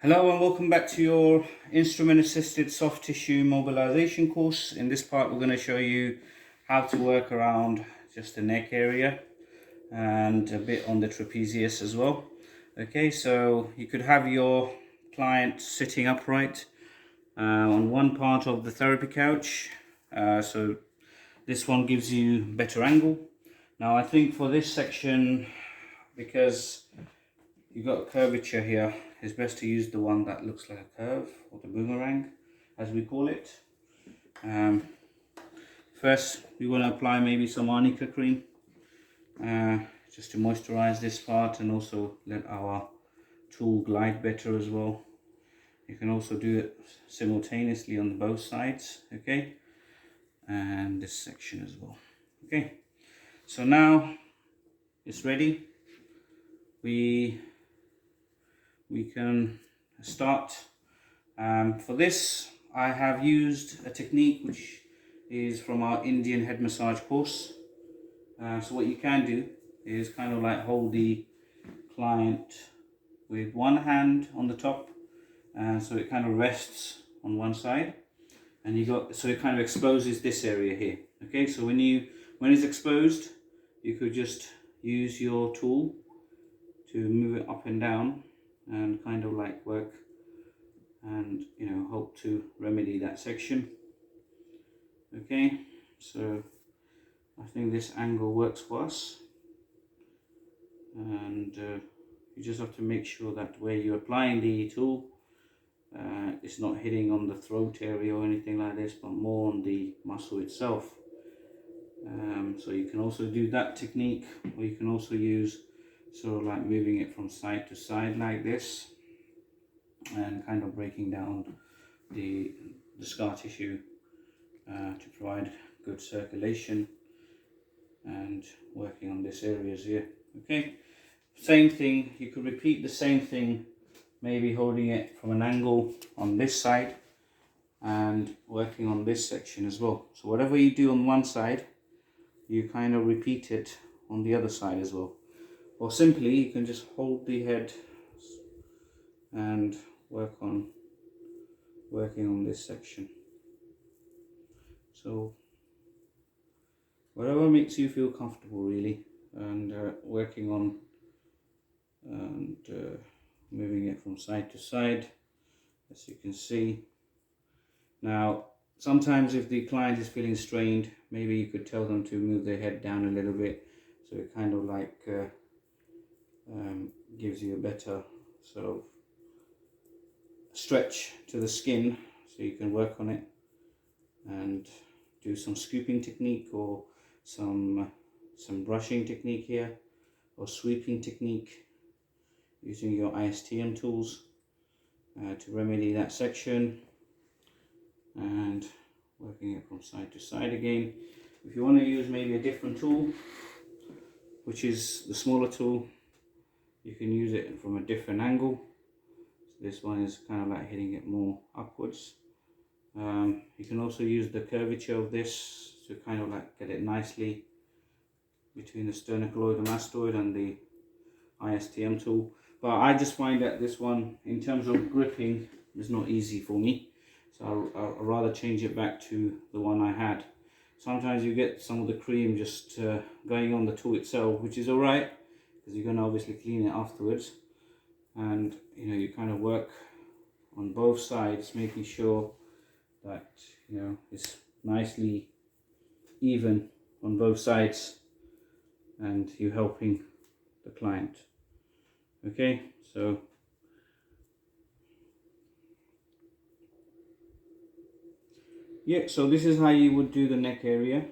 Hello and welcome back to your instrument assisted soft tissue mobilization course. In this part we're going to show you how to work around just the neck area and a bit on the trapezius as well. Okay, so you could have your client sitting upright on one part of the therapy couch. So this one gives you better angle. Now I think for this section, because you've got a curvature here, it's best to use the one that looks like a curve, or the boomerang as we call it. First we want to apply maybe some arnica cream just to moisturize this part and also let our tool glide better as well. You can also do it simultaneously on both sides, okay, and this section as well. Okay, so now it's ready. We can start. For this I have used a technique which is from our Indian head massage course. So what you can do is kind of like hold the client with one hand on the top, so it kind of rests on one side, and so it kind of exposes this area here. Okay, so when it's exposed, you could just use your tool to move it up and down and kind of like work and hope to remedy that section. Okay, so I think this angle works for us, and you just have to make sure that where you're applying the tool, it's not hitting on the throat area or anything like this, but more on the muscle itself. So you can also do that technique, or you can also use sort of like moving it from side to side like this and kind of breaking down the scar tissue to provide good circulation and working on this areas here. Okay, same thing, you could repeat the same thing, maybe holding it from an angle on this side and working on this section as well. So whatever you do on one side, you kind of repeat it on the other side as well. Or simply you can just hold the head and working on this section. So whatever makes you feel comfortable really, and working on and moving it from side to side, as you can see. Now sometimes if the client is feeling strained, maybe you could tell them to move their head down a little bit, so it kind of like gives you a better sort of stretch to the skin, so you can work on it and do some scooping technique or some brushing technique here, or sweeping technique using your IASTM tools to remedy that section, and working it from side to side again. If you want to use maybe a different tool, which is the smaller tool, you can use it from a different angle. So this one is kind of like hitting it more upwards. You can also use the curvature of this to kind of like get it nicely between the sternocleidomastoid and the IASTM tool. But I just find that this one, in terms of gripping, is not easy for me. So I'll rather change it back to the one I had. Sometimes you get some of the cream just going on the tool itself, which is alright, because you're going to obviously clean it afterwards. And you kind of work on both sides, making sure that it's nicely even on both sides, and you're helping the client. Okay, so yeah, so this is how you would do the neck area.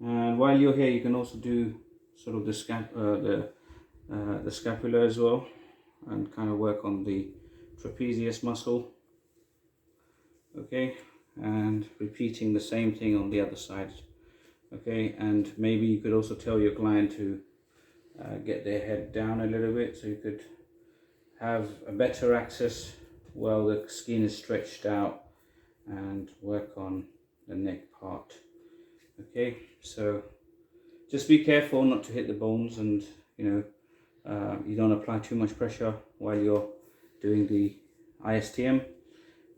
And while you're here, you can also do sort of the scapula as well, and kind of work on the trapezius muscle. Okay, and repeating the same thing on the other side. Okay, and maybe you could also tell your client to get their head down a little bit, so you could have a better access while the skin is stretched out, and work on the neck part. Okay, so just be careful not to hit the bones, and you don't apply too much pressure while you're doing the IASTM.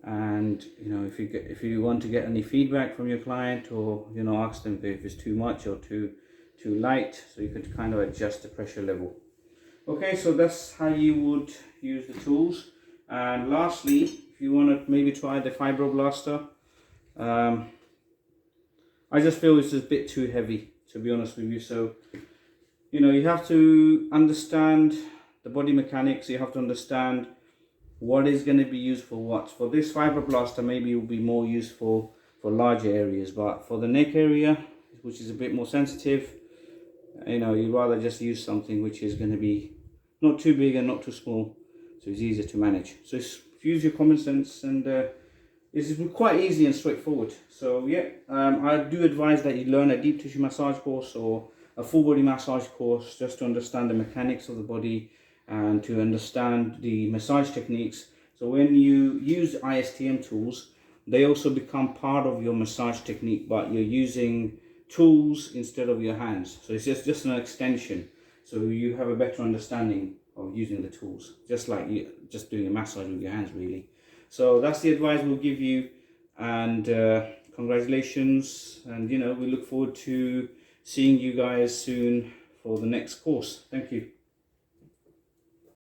And if you want to get any feedback from your client, or ask them if it's too much or too light, so you could kind of adjust the pressure level. Okay, so that's how you would use the tools. And lastly, if you want to maybe try the fibroblaster, I just feel it's a bit too heavy, to be honest with you. So you have to understand the body mechanics. You have to understand what is going to be used for what. For this fibroblaster, maybe it will be more useful for larger areas, but for the neck area, which is a bit more sensitive, you'd rather just use something which is going to be not too big and not too small, so it's easier to manage. So use your common sense, and it's quite easy and straightforward. So yeah, I do advise that you learn a deep tissue massage course or a full body massage course, just to understand the mechanics of the body and to understand the massage techniques. So when you use IASTM tools, they also become part of your massage technique, but you're using tools instead of your hands. So it's just an extension. So you have a better understanding of using the tools, just like you just doing a massage with your hands, really. So that's the advice we'll give you, and congratulations, and we look forward to seeing you guys soon for the next course. Thank you.